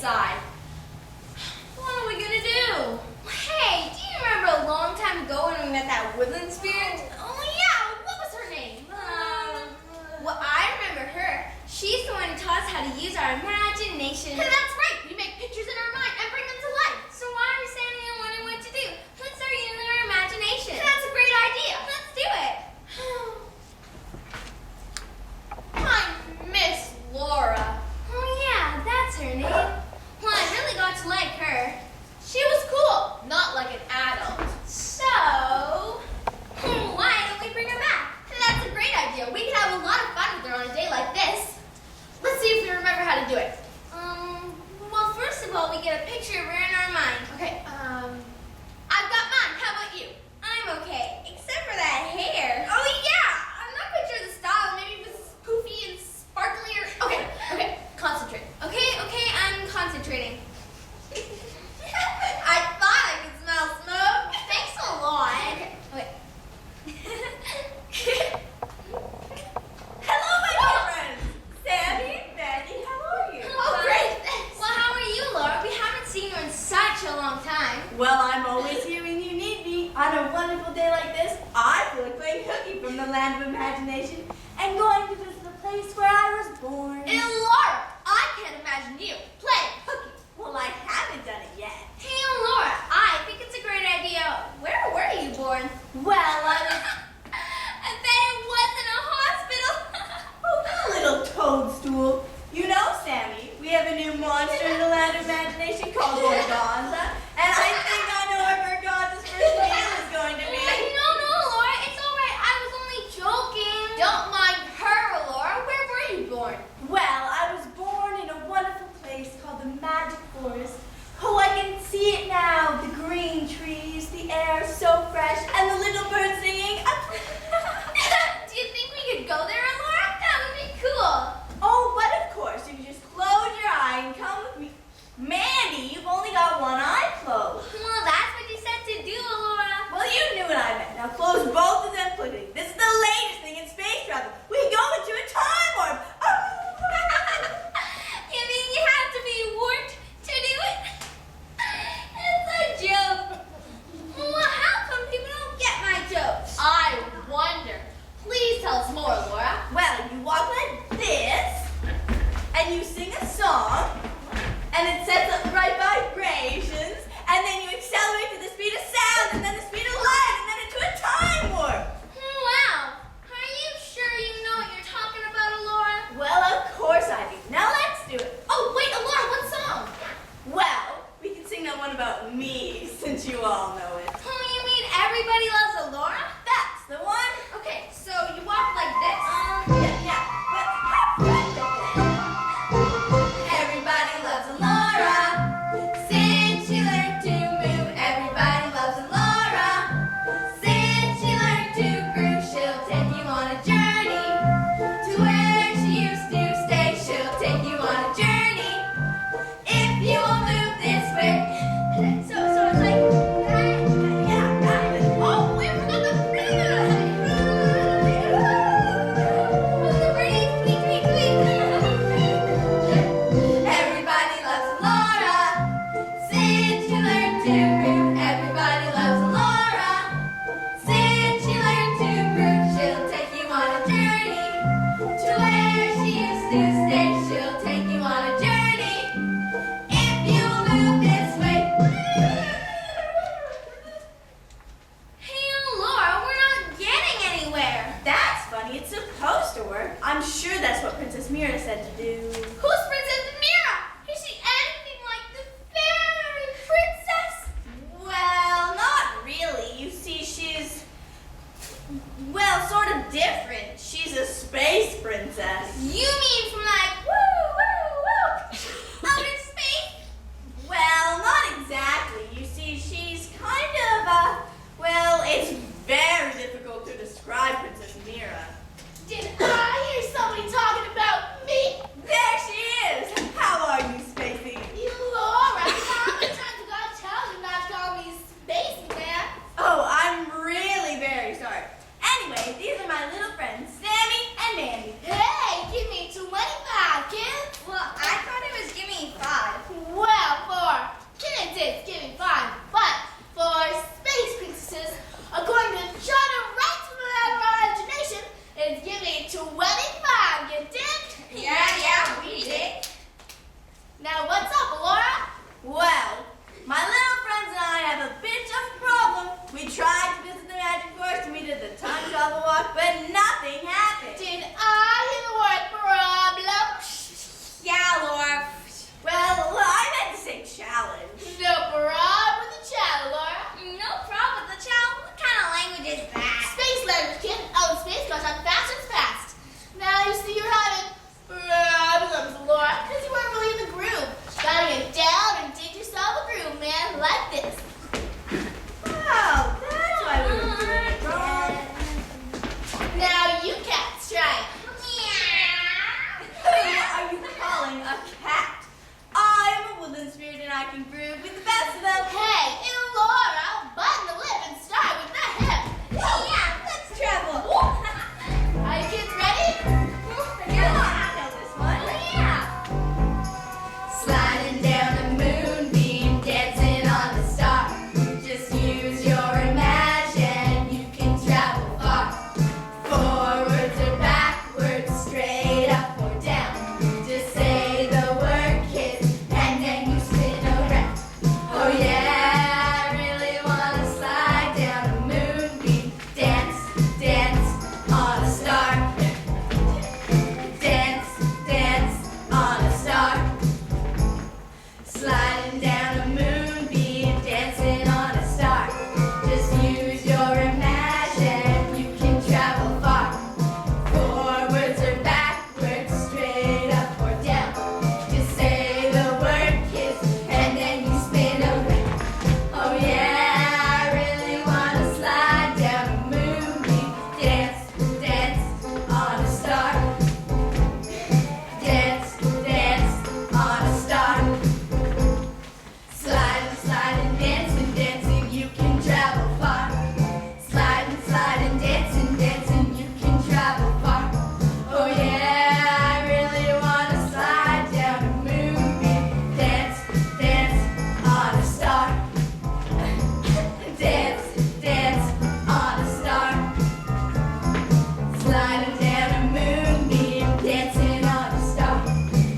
inside. What are we gonna do? Hey, do you remember a long time ago when we met that woodland spirit? Oh yeah, what was her name? Well, I remember her. She's the one who taught us how to use our imagination. And that's right, we make pictures in our mind and bring them to life. So why are we standing here wondering what to do? Let's start using our imagination. And that's a great idea. Let's do it. I miss Laura. Oh yeah, that's her name. Well, I really got to like her. She was cool, not like an adult. So, why don't we bring her back? And that's a great idea. We could have a lot of fun with her on a day like this. Let's see if we remember how to do it. Well, first of all, we get a picture of her in our mind. Okay, I've got mine. How about you? I'm okay, except for that hair. Oh yeah! I'm not quite sure the style. Maybe it was poofy and sparkly or... Okay, concentrate. Okay, I'm concentrating. I thought I could smell smoke. Thanks a lot. Okay. Hello, my dear friends! Sammy, Betty, how are you? Oh, great, thanks. Well, how are you, Laura? We haven't seen you in such a long time. Well, I'm always here when you need me. On a wonderful day like this, I feel like playing hooky from the land of imagination and going to visit the place where I was born. And Laura, I can't imagine you playing hooky. Well, I haven't done it yet. Hey, Laura, I think it's a great idea. Where were you born? Well, I was... I bet it wasn't a hospital. Oh, a little toadstool. You know, Sammy, we have a new monster in the land of imagination called Organza, and I think I know what Organza's first meal is going to be. No, Laura, it's all right. I was only joking. Don't mind her, Laura. Where were you born? Well, I was born in a wonderful place called the Magic Forest. Oh, I can see it now. The green trees, the air so fresh, and the little birds singing. Do you think we could go there, Laura? That would be cool. Oh, but of course, you can just close your eye and come with me. Mandy, you've only got one eye closed. Well, that's what you said to do, Laura. Well, you knew what I meant. Now close both of them quickly. This is the latest thing in space travel. We go into a time warp. You mean you have to be warped to do it? It's a joke. Well, how come people don't get my jokes? I wonder. Please tell us more, Laura. Well, you walk like this, and you sing a song, and it sets up the right vibrations, and then you accelerate to the speed of sound, and then the speed of light, and then into a time warp. Wow. Are you sure you know what you're talking about, Laura? Well, of course I do. Now let's do it. Oh, wait, Laura, what song? Well, we can sing that one about me, since you all know it. Oh, you mean everybody loves a Laura? That's the one. Okay, so you walk like this. Yeah, but have fun with it. Everybody loves a Laura. Since she learned to move, everybody loves a Laura. Since she learned to groove, she'll take you on a journey to where she used to stay. She'll take you on a journey if you will move this way. So it's like that. can groove with the best of them. Hey, Laura, button the lip and start with the hip. Yeah, let's travel. Are you kids ready? Yeah, I know this one. Yeah. Sliding down a moonbeam, dancing on the star. Just use your imagination, you can travel far. Forwards or backwards, straight up or down. Just say the word kiss, and then you spin around. Oh yeah, I really wanna slide down a moonbeam. Dance, dance on a star. Dance, dance on a star. Sliding down a moonbeam, dancing on a star. Just use your imagination, you can travel far. Forwards or backwards, straight up or down. Just say the word kiss, and then you spin around. Oh yeah, I really wanna slide down a moonbeam. Dance, dance on a star. Dance, dance on a star. Sliding, sliding, dancing, dancing, you can travel far. Sliding, sliding, dancing, dancing, you can travel far. Oh yeah, I really wanna slide down a moonbeam. Dance, dance on a star. Dance, dance on a star. Sliding down a moonbeam, dancing on a star.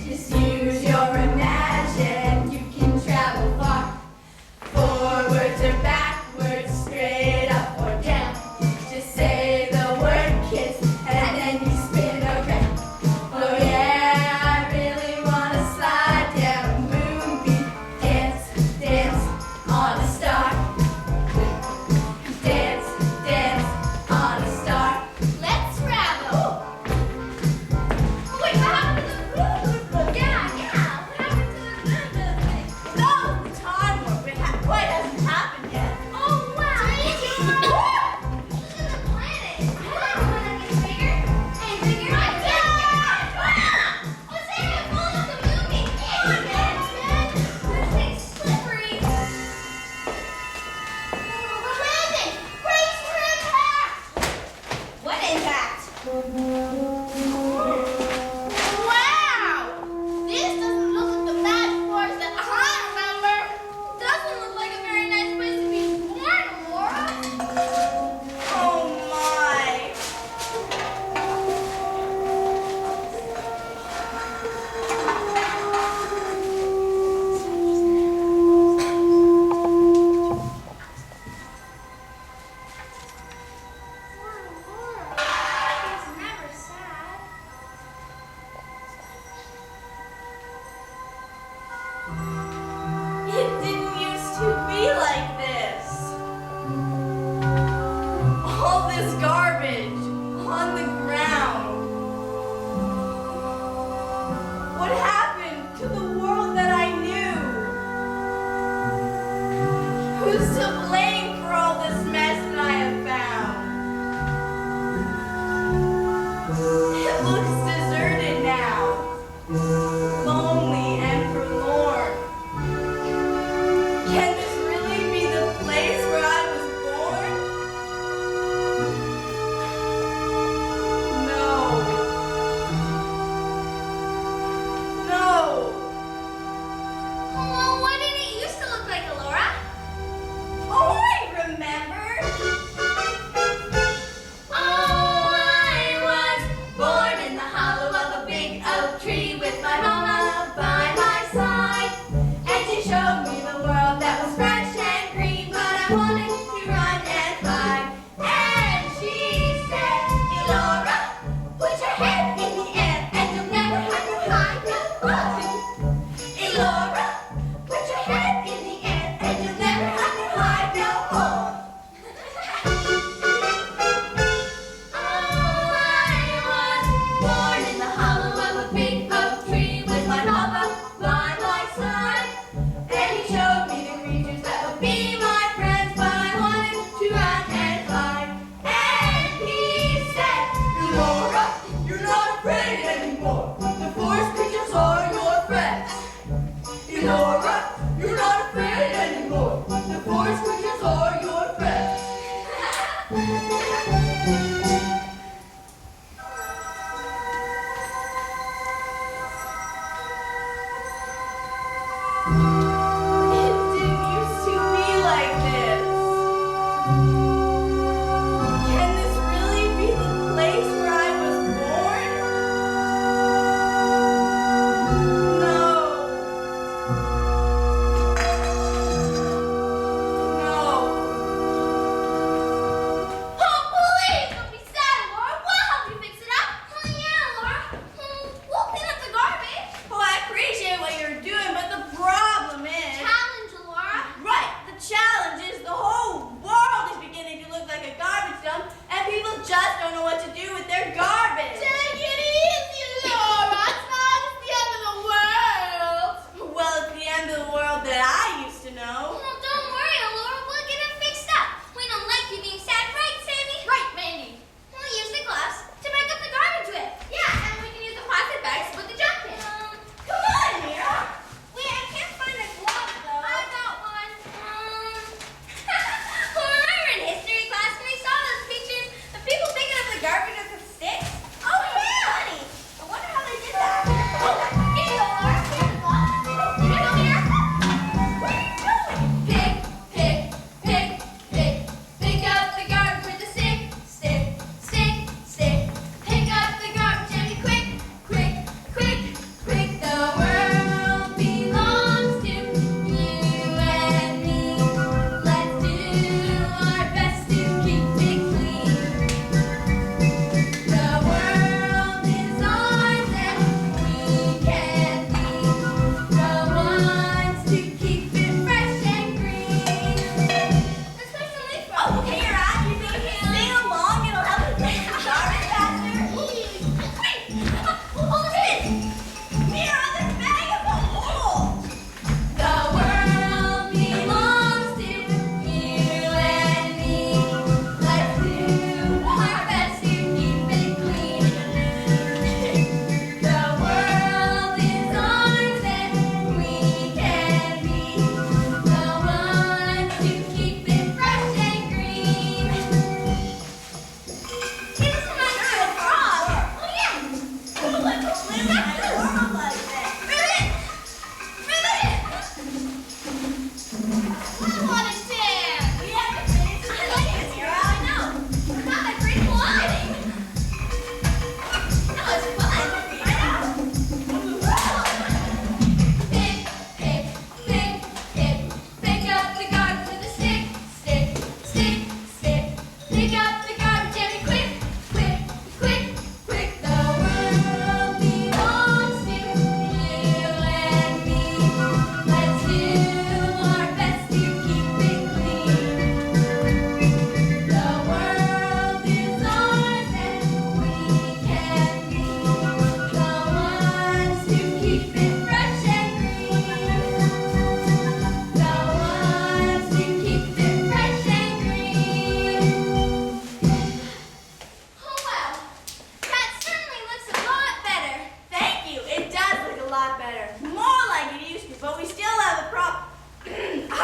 Just use your imagination, you can travel far. Forwards or backwards, straight up or down. Just say the word kiss, and then you spin around. Oh yeah, I really wanna slide down a moonbeam. Dance, dance on a star. Dance, dance on a star. Let's travel. Wait, what happened to the Yeah. What happened to the thing? No, the time warp. It quite hasn't happened yet. Oh, wow. Did you know? Look at the planet. I like the one that gets bigger and bigger and bigger. What's in it? Full of the movie. Come on, man. This thing's slippery. We're landing. Brace for impact. What impact? Wow! This doesn't look like the bad forest that I remember. Doesn't look like a very nice place to be born, Laura. Oh my. Laura, it's never sad. It didn't used to be like this. All this garbage on the ground. What happened to the world that I knew? Who's to blame for all this mess that I have found? It looks deserted now. Lonely and forlorn. Can this really be the place where I was born? No. No. Well, what did it used to look like, Laura? Oh, I remember. Oh, I was born in the hollow of a big oak tree with my mama by my side. And she showed me the world that was fresh and green, but I wanted to run and fly. And she said, Elora, put your head in the air and you'll never have to hide no more. Elora, put your head in the air and you'll never have to hide no more. Oh, I was born in the hollow of a big oak tree with my papa by my side. And he showed me the creatures that would be my friends, but I wanted to run and fly. And he said, Elora, you're not afraid anymore. The forest creatures are your friends. Elora, you're not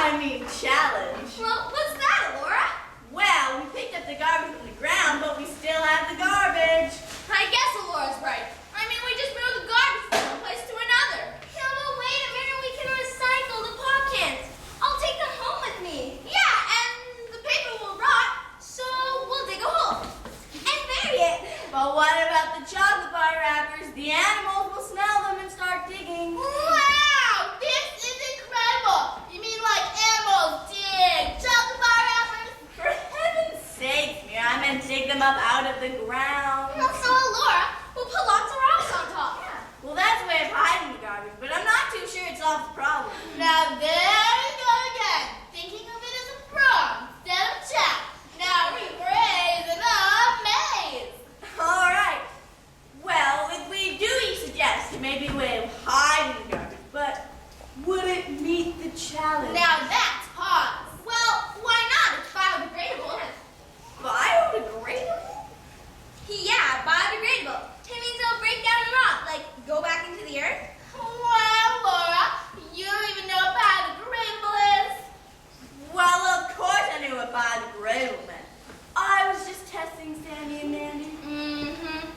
I mean challenge. Well, what's that, Laura? Well, we picked up the garbage from the ground, but we still have the garbage. I guess Laura's right. I mean, we just moved the garbage from one place to another. Yeah, but wait a minute, we can recycle the pop cans. I'll take them home with me. Yeah, and the paper will rot, so we'll dig a hole and bury it. But what about the chocolate bar wrappers? The animals will smell them and start digging. Wow, this is incredible. You mean like animals dig chocolate bar wrappers? For heaven's sake, Mira, I meant dig them up out of the ground. Well, so will Laura. We'll put lots of rocks on top. Well, that's a way of hiding the garbage, but I'm not too sure it solves the problem. Now there you go again, thinking of it as a problem instead of chat. Now we're raising a maze. All right. Well, if we do suggest maybe a way of hiding the garbage, but would it meet the challenge? Now that's pause. Well, why not? It's biodegradable. Biodegradable? Yeah, biodegradable. It means it'll break down and rot, like go back into the earth. Well, Laura, you don't even know what biodegradable is. Well, of course I knew what biodegradable meant. I was just testing Sandy and Mandy. Mm-hmm.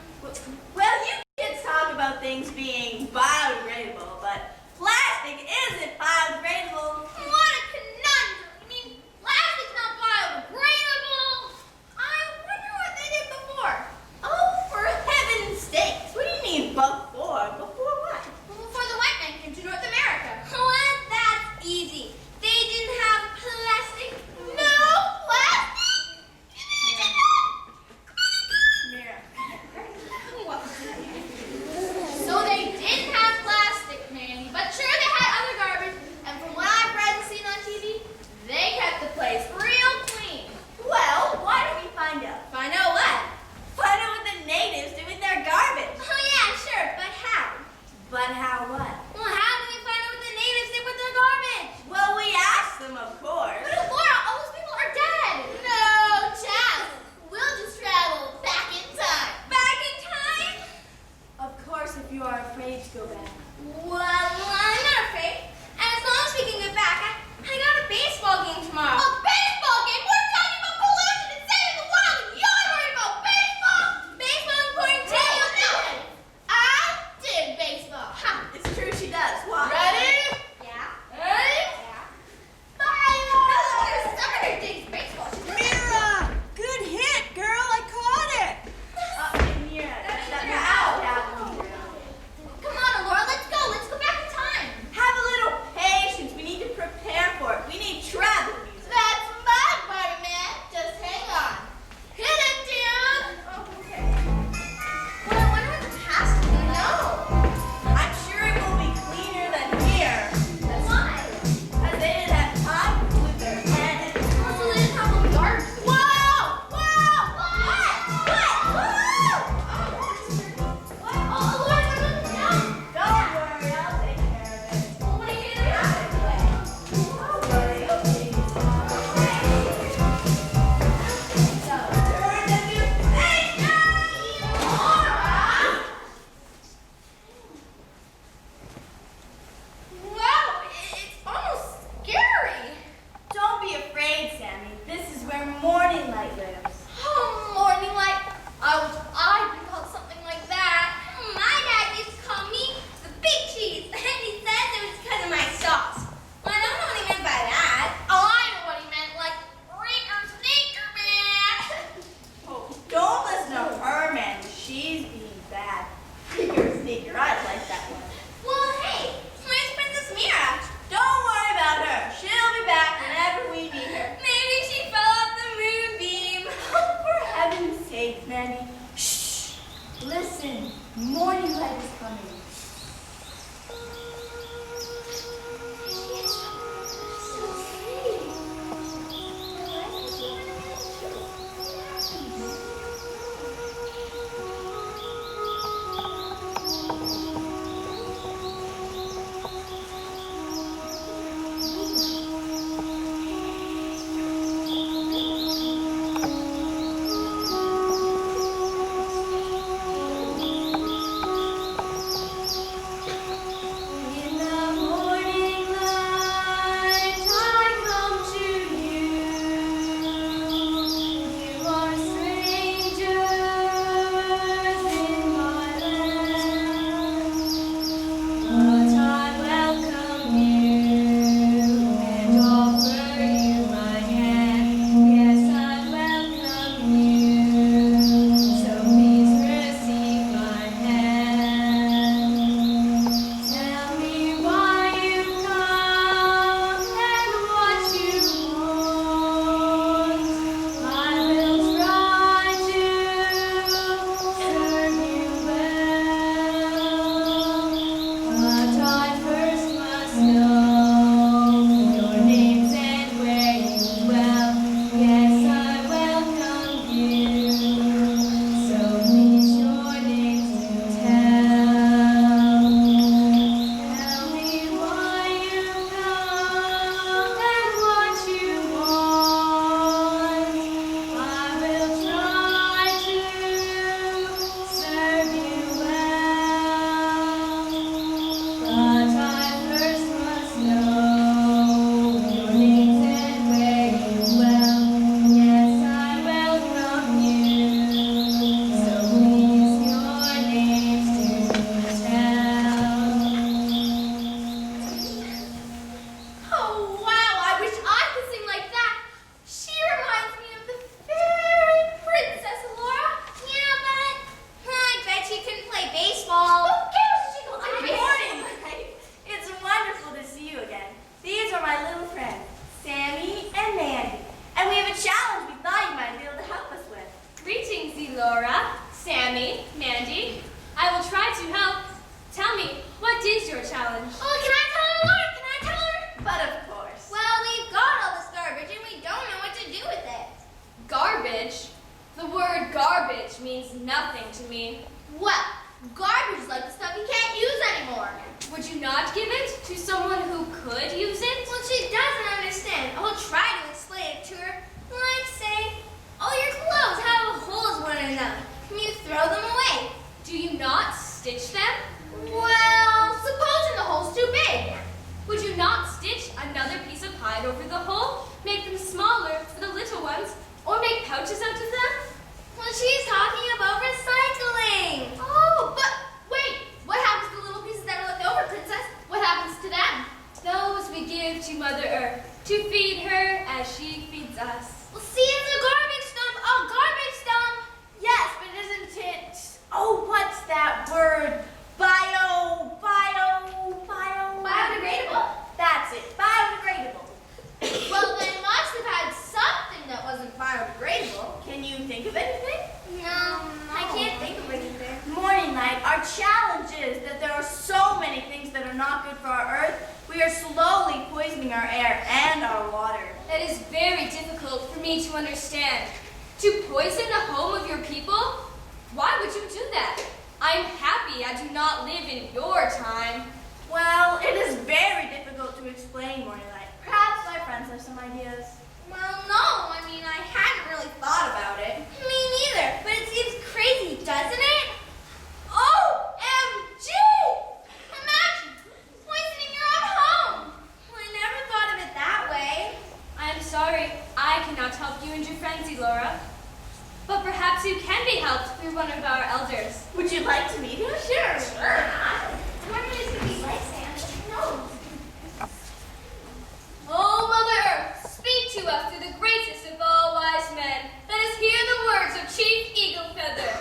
Well, you kids talk about things being biodegradable, but plastic isn't biodegradable. What a friends, Sammy and Mandy. And we have a challenge we thought you might be able to help us with. Greetings, Elora, Sammy, Mandy. I will try to help. Tell me, what is your challenge? Oh, can I tell her, Laura? Can I tell her? But of course. Well, we've got all this garbage and we don't know what to do with it. Garbage? The word garbage means nothing to me. Well, garbage is like the stuff you can't use anymore. Would you not give it to someone who could use it? Well, she doesn't understand. I'll try to explain it to her. Like, say, all your clothes have holes in them. Can you throw them away? Do you not stitch them? Well, supposing the hole's too big. Would you not stitch another piece of hide over the hole, make them smaller for the little ones, or make pouches out of them? Well, she's talking about recycling. Oh, but wait! What happens to the little pieces that are left over, Princess? What happens to them? Those we give to Mother Earth to feed her as she feeds us. Well, see, it's a garbage dump. A garbage dump. Yes, but isn't it? Oh, what's that word? Biodegradable. That's it. Biodegradable. Well, they must have had something that wasn't biodegradable. Can you think of anything? No, I can't think of anything. Morning Light, our challenge is that there are so many things that are not good for our earth. We are slowly poisoning our air and our water. That is very difficult for me to understand. To poison the home of your people? Why would you do that? I'm happy I do not live in your time. Well, it is very difficult to explain, Morning Light. Perhaps my friends have some ideas. Well, no, I mean, I hadn't really thought about it. Me neither, but it seems crazy, doesn't it? OMG! Imagine poisoning your own home. Well, I never thought of it that way. I am sorry, I cannot help you and your friends, Elora. But perhaps you can be helped through one of our elders. Would you like to meet him? Sure. I wonder what it's going to be like, Sam. No. Oh, Mother Earth, speak to us through the greatest of all wise men. Let us hear the words of Chief Eagle Feather.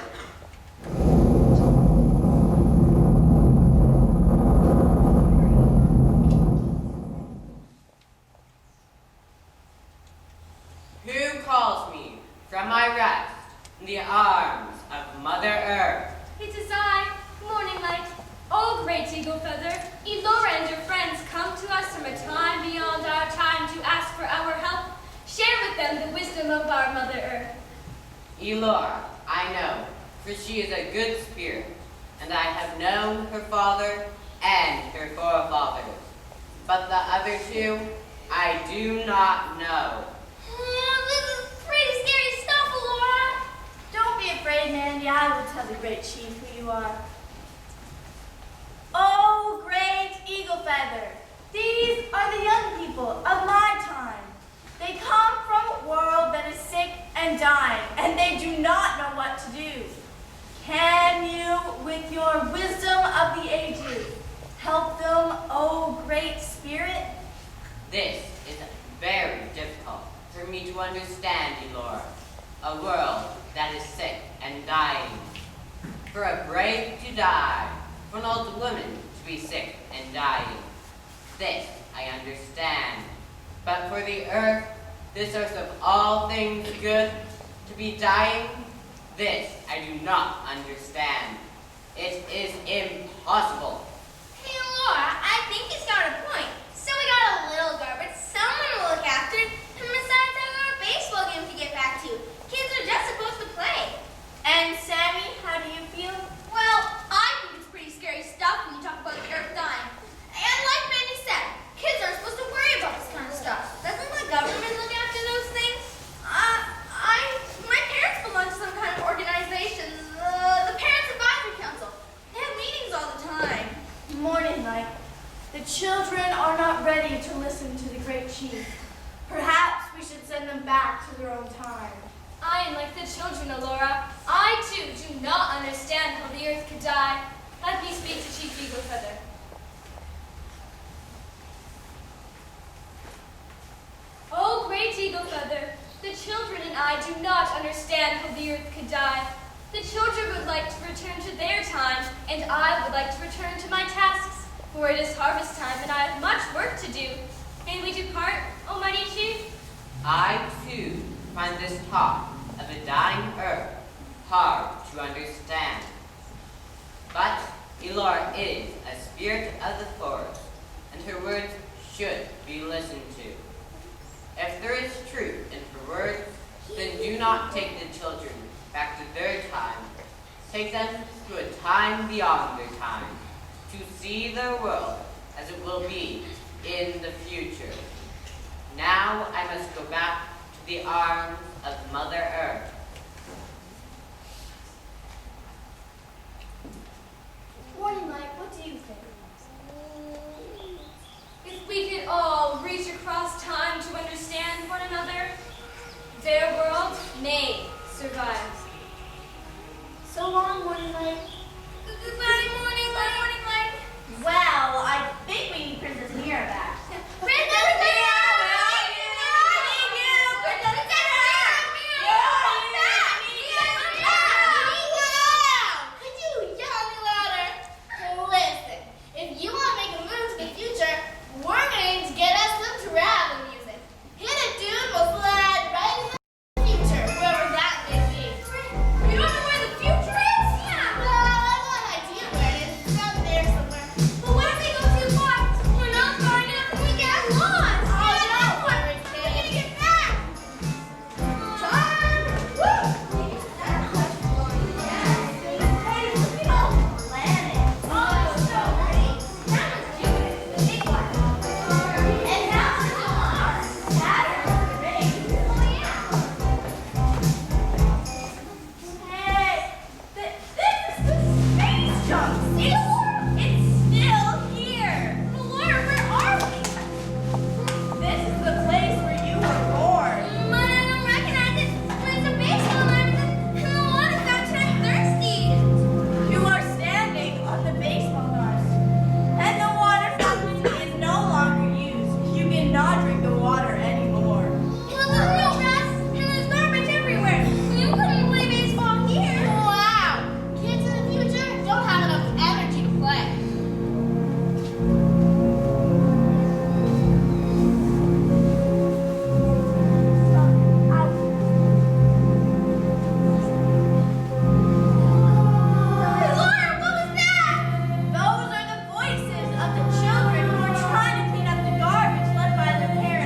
Who calls me from my rest in the arms of Mother Earth? It is I, Morning Light. Oh, great Eagle Feather, Elora and your friends come to us from a time beyond our time to ask for our help. Share with them the wisdom of our Mother Earth. Elora, I know, for she is a good spirit, and I have known her father and her forefathers. But the other two, I do not know. This is pretty scary stuff, Laura. Don't be afraid, Mandy. I will tell the great chief who you are. Oh, great Eagle Feather, these are the young people of my time. They come from a world that is sick and dying, and they do not know what to do. Can you, with your wisdom of the ages, help them, oh great spirit? This is very difficult for me to understand, Elora. A world that is sick and dying. For a brave to die, for an old woman to be sick and dying. This I understand. But for the earth, the source of all things good, to be dying, this I do not understand. It is impossible. Hey, Laura, I think he's got a point. So we got a little garbage, someone will look after it, and besides, I got a baseball game to get back to. Kids are just supposed to play. And Sammy, how do you feel? Well, I think it's pretty scary stuff when you talk about the earth dying. And like Mandy said, kids aren't supposed to worry about this kind of stuff. Doesn't the government look after those things? My parents belong to some kind of organization, the Parents Advisory Council. They have meetings all the time. Morning Light, the children are not ready to listen to the great chief. Perhaps we should send them back to their own time. I am like the children, Elora. I, too, do not understand how the earth could die. Let me speak to Chief Eagle Feather. Oh, great Eagle Feather, the children and I do not understand how the earth could die. The children would like to return to their time, and I would like to return to my tasks, for it is harvest time and I have much work to do. May we depart? I too find this talk of a dying earth hard to understand. But Elora is a spirit of the forest, and her words should be listened to. If there is truth in her words, then do not take the children back to their time. Take them to a time beyond their time, to see the world as it will be in the future. Now I must go back to the arms of Mother Earth. Morning Light, what do you think? If we could all reach across time to understand one another, their world may survive. So long, Morning Light. Goodbye, Morning Light. Morning Light. Well, I think we need Princess Mira back. Princess Mira! Where are you? I need you! Princess Mira! Come back! Could you yell me louder? Listen, if you want to make a move to the future, we're going to get us some travel music. Hit a tune, we'll slide right into the future, wherever that may be. You don't know where the future is? Yeah. Well, I've got an idea where it is. It's out there somewhere. But what if we go too far? We're not far enough and we get lost. Oh, don't worry, kid. We're going to get back. Time! Woo! Those are the voices of the children who are trying to clean up the garbage left by their parents.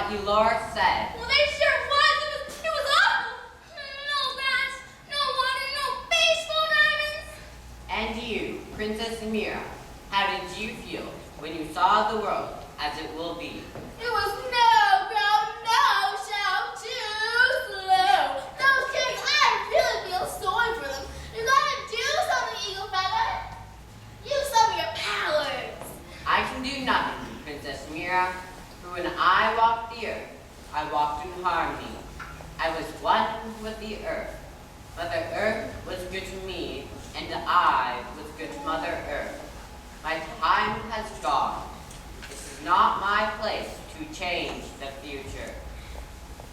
Elora said. Well, they sure was. It was awful. No grass, no water, no baseball diamonds. And you, Princess Amira, how did you feel when you saw the world as it will be? It was no go, no show, too slow. Those kids, I really feel sorry for them. You gotta do something, Eagle Feather. Use some of your powers. I can do nothing, Princess Amira, for when I walked the earth, I walked in harmony. I was one with the earth. Mother Earth was good to me, and I was good to Mother Earth. My time has gone. This is not my place to change the future.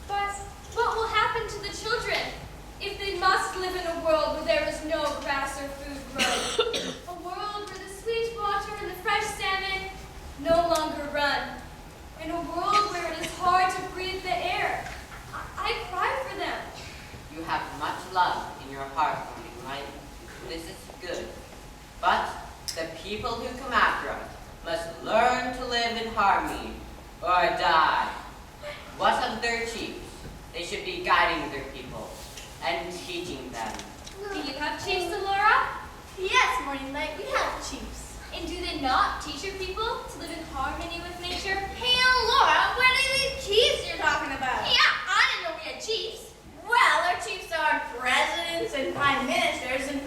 But what will happen to the children if they must live in a world where there is no grass or food growing? A world where the sweet water and the fresh salmon no longer run. In a world where it is hard to breathe the air. I cry for them. You have much love in your heart for me, right? This is good. But the people who come after us must learn to live in harmony or die. What of their chiefs? They should be guiding their people and teaching them. Do you have chiefs, Elora? Yes, Morning Light, we have chiefs. And do they not teach your people to live in harmony with nature? Hey, Laura, what are these chiefs you're talking about? Yeah, I didn't know we had chiefs. Well, our chiefs are presidents and prime ministers and,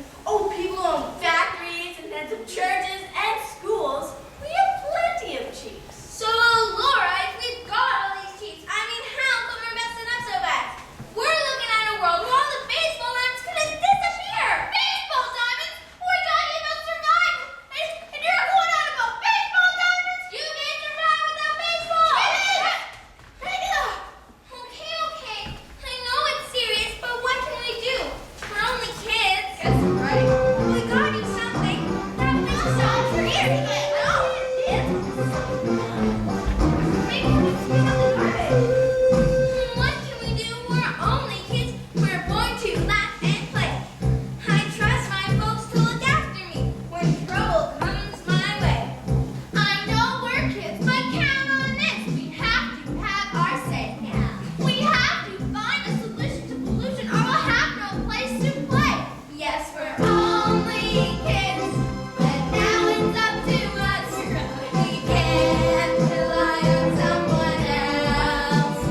people who own factories and heads of churches and schools. We have plenty of chiefs. So, Laura, if we've got all these chiefs, how come we're messing up so bad? We're looking at a world where all the baseball diamonds could just disappear. Baseball diamonds? We're talking about survival. And you're going on about baseball diamonds? You can't survive without baseball. Take it off. Okay. I know it's serious, but what can we do? We're only kids. Yes, right. We gotta do something. That makes us all serious. What can we do? We're only kids. We're born to laugh and play. I trust my folks to look after me when trouble comes my way. I know we're kids, but count on this. We have to have our say. We have to find a solution to pollution or we'll have no place to play. Yes, we're only kids, but now it's up to us. We can't rely on someone else.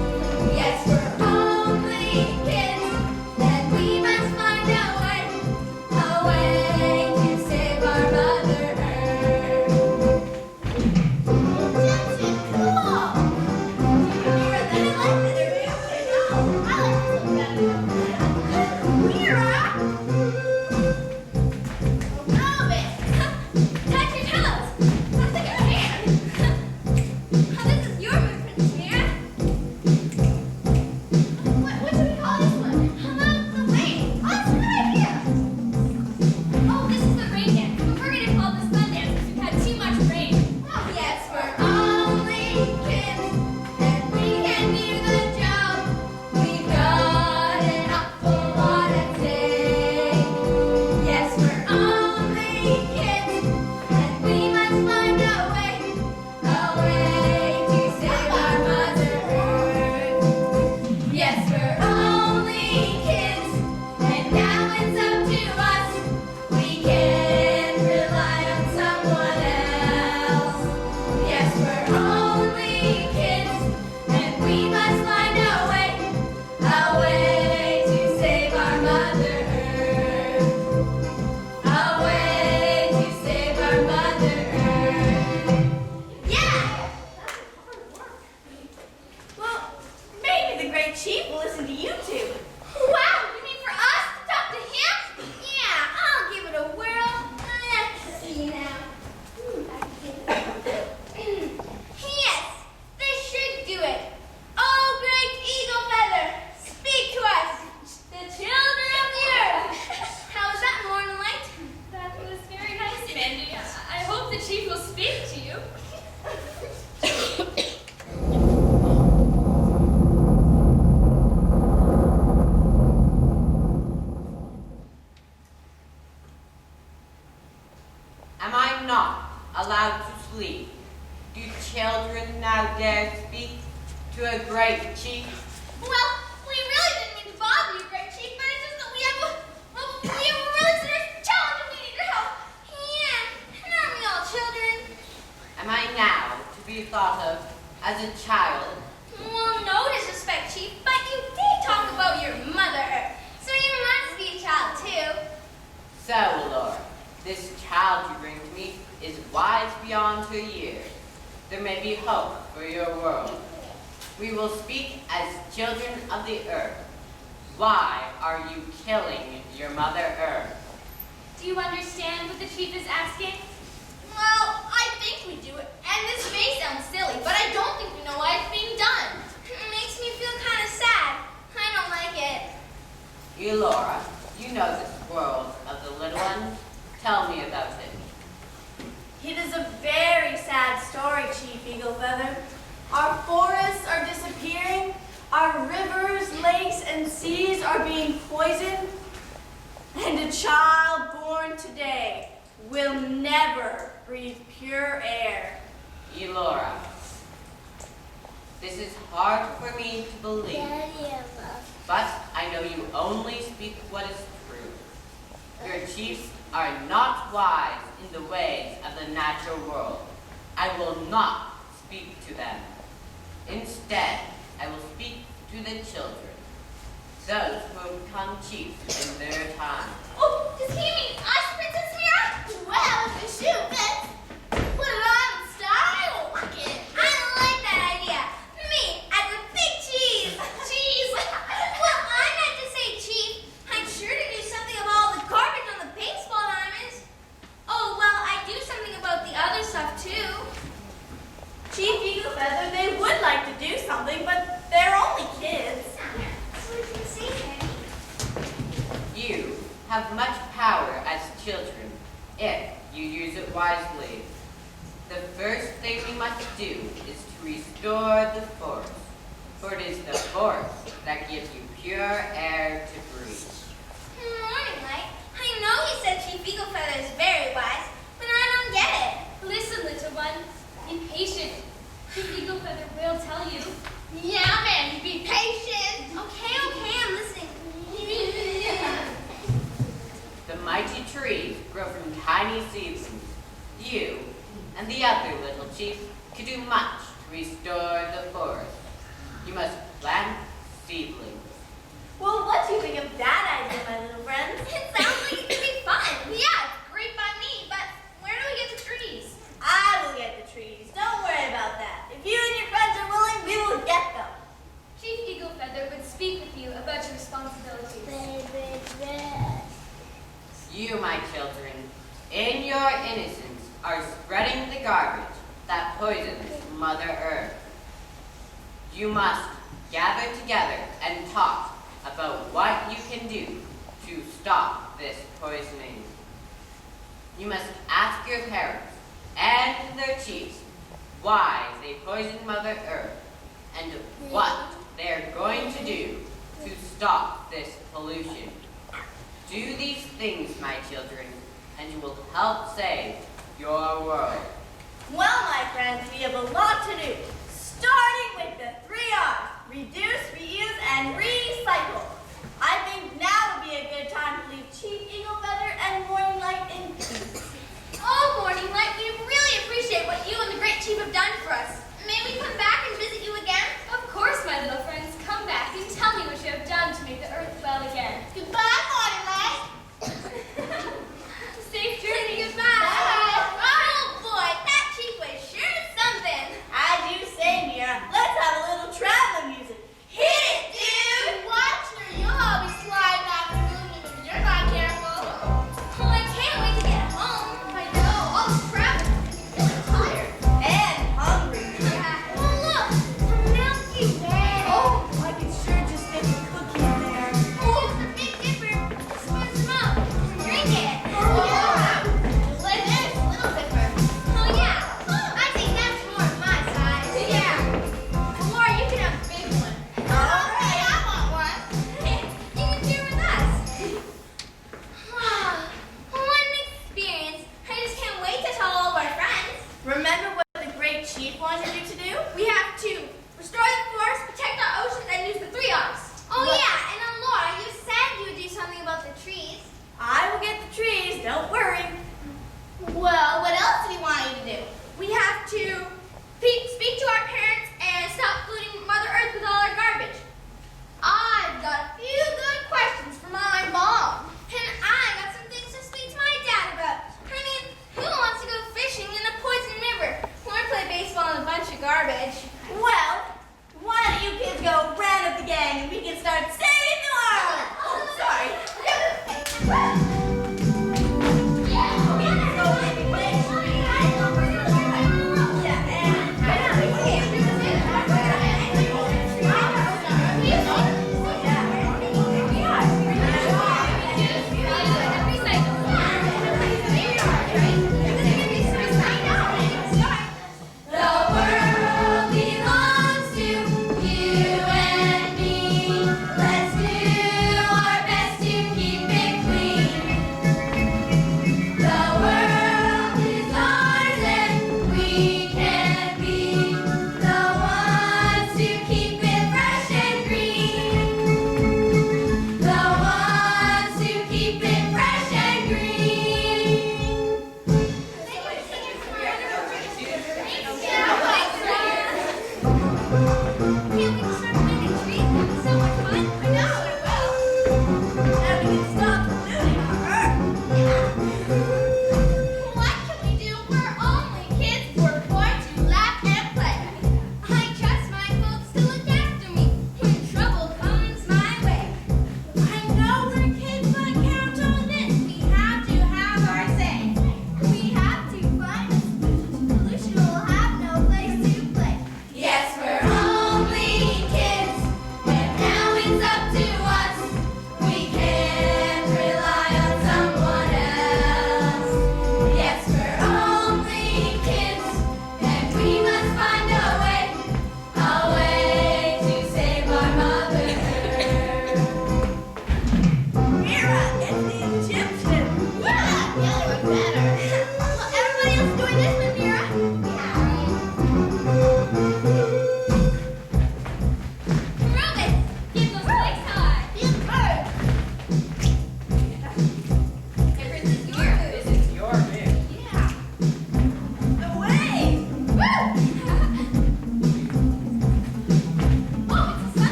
Yes, we're only kids, and we must find a way to save our Mother Earth. That's cool. Mira, that I like that they're doing it now. I like this one better. Mira! Robin! Touch your toes! Let's take your hand! This is your move, Princess Mira. What should we call this one? How about the rain? Oh, that's a good idea! Oh, this is the rain dance. But we're gonna call this fun dance because we've had too much rain. Oh, yes, we're only kids, and we can do the job. We've got an awful lot at stake. Yes, we're only kids, and we must find a way to save our Mother Earth. Yes, we're only kids, and now it's up to us. We can't rely on someone else. Yes, we're only kids, and we must find a way to save our Mother Earth. A way to save our Mother Earth. Yeah! Well, maybe the great chief will listen to you two. Wow, you mean for us to talk to him? Yeah, I'll give it a whirl. Let's see now. Yes, this should do it. Oh, great eagle feather, speak to us, the children of the earth. How was that, Morning Light? That was very nice, Mandy. I hope the chief will speak to you. Am I not allowed to sleep? Do children now dare speak to a great chief? Well, we really didn't mean to bother you, Great Chief, but it's just that we have a really serious challenge and we need your help. And aren't we all children? Am I now to be thought of as a child? Well, no disrespect, Chief, but you did talk about your mother Earth, so you must be a child too. So, Laura, this child you bring to me is wise beyond her years. There may be hope for your world. We will speak as children of the earth. Why are you killing your mother Earth? Do you understand what the chief is asking? Well, I think we do it, and this may sound silly, but I don't think we know why it's being done. It makes me feel kind of sad. I don't like it. Laura, you know this world of the little ones. Tell me about it. It is a very sad story, Chief Eaglefeather. Our forests are disappearing, our rivers, lakes, and seas are being poisoned, and a child born today will never breathe pure air. Laura, this is hard for me to believe, but I know you only speak what is true. Your chiefs are not wise in the ways of the natural world. I will not speak to them. Instead, I will speak to the children, those who have become chiefs in their time. Oh, does he mean us, Princess Mira? Well, if the shoe fits, put it on in style. Look it. I like that idea. Me, as a big cheese. Cheese. Well, I meant to say chief. I'm sure to do something about all the garbage on the baseball diamonds. Oh, well, I do something about the other stuff, too. Chief Eaglefeather, they would like to do something, but they're only kids. So we can see him. You have much power as children if you use it wisely. The first thing we must do is to restore the forest, for it is the forest that gives you pure air to breathe. Morning, Light. I know you said Chief Eaglefeather is very wise, but I don't get it. Listen, little one. Be patient. Chief Eaglefeather will tell you. Yeah, man, be patient. Okay, I'm listening. The mighty trees grow from tiny seedlings. You and the other little chiefs could do much to restore the forest. You must plant seedlings. Well, what do you think of that idea, my little friends? It sounds like it could be fun. Yeah, it's great by me, but where do we get the trees? I will get the trees. Don't worry about that. If you and your friends are willing, we will get them. Chief Eaglefeather would speak with you about your responsibilities. You, my children, in your innocence, are spreading the garbage that poisons Mother Earth. You must gather together and talk about what you can do to stop this poisoning. You must ask your parents and their chiefs why they poisoned Mother Earth and what they're going to do to stop this pollution. Do these things, my children, and you will help save your world. Well, my friends, we have a lot to do. Starting with the 3 R's: reduce, reuse, and recycle. I think now would be a good time to leave Chief Eaglefeather and Morning Light in peace. Oh, Morning Light, we really appreciate what you and the great chief have done for us. May we come back and visit you again? Of course, my little friends. Come back and tell me what you have done to make the earth well again. Goodbye, Morning Light. Safe journey. Goodbye. Oh, boy, that chief was sure something. As you say, Mira, let's have a little traveling music. Hit it, dude! Watch her, you'll all be sliding out the moon if you're not careful. Oh,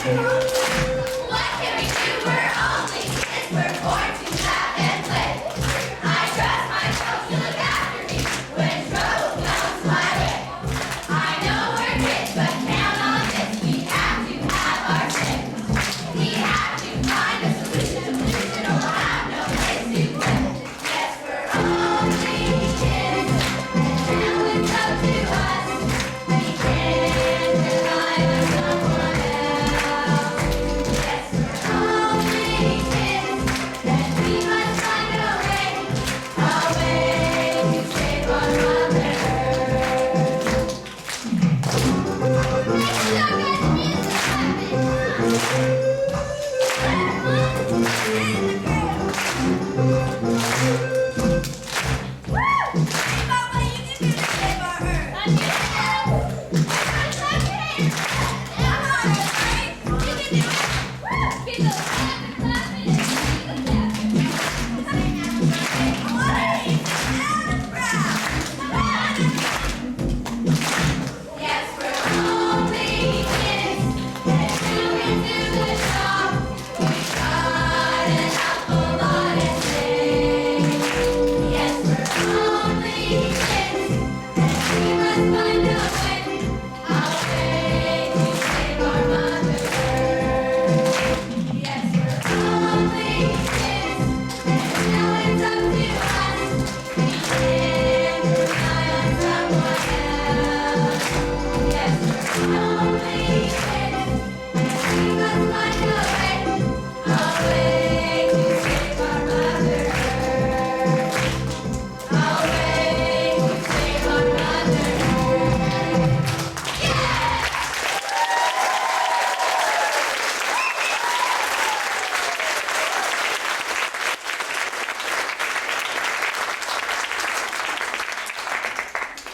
What can we do? We're only kids. We're born to laugh and play. I trust my folks to look after me when trouble comes my way. I know we're kids, but count on this. We have to have our say. We have to find a solution, or we'll have no place to play. Yes, we're only kids, and now it's up to us. We can't rely on someone else. Yes, we're only kids, and we must find a way to save our mother. Yes, we're only kids, and children do the job. We've got an awful lot at stake. Yes, we're only kids, and we must find a way to save our mother. Yes, we're only kids, and now it's up to us. We can't rely on someone else. Yes, we're only